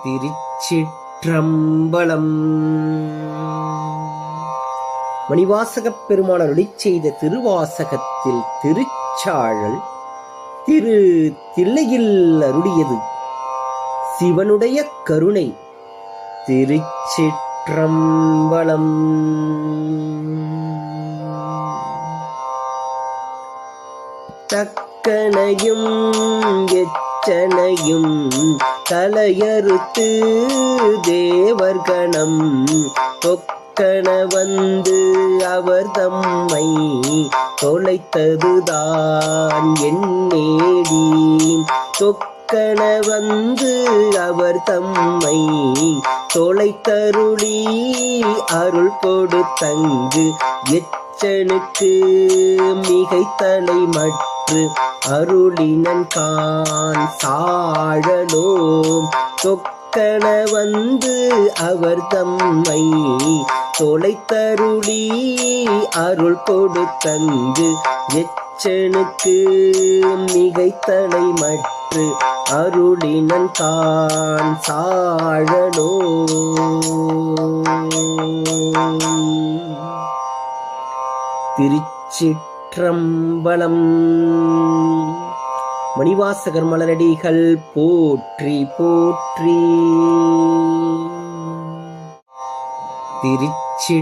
திருச்சிற்றம்பலம். மணிவாசகப் பெருமான் அருளிச் செய்த திருவாசகத்தில் திருச்சாழல் திரு தில்லையில் அருளியது சிவனுடைய கருணை. திருச்சிற்றம்பலம். தக்கனையும் எச்சனையும் தலையறுத்து தேவர்கணம் தொக்கன வந்து அவர் தம்மை தொலைத்ததுதான் என்னேடி. தொக்கன வந்து அவர் தம்மை தொலைத்தருளி அருள் கொடுத்தங்கு எச்சனுக்கு மிகைத்தலை மற்று அருளினன் கான் சாழலோ. தொக்கன வந்து அவர் தம்மை தொலைத்தருளி அருள் கொடுத்தங்கு எச்சனுக்கு மிகைத்தலை மற்று அருளினன் கான் சாழலோ. திருச்சிற்றம்பலம். மணிவாசகர் மலரடிகள் போற்றி போற்றி. திருச்சி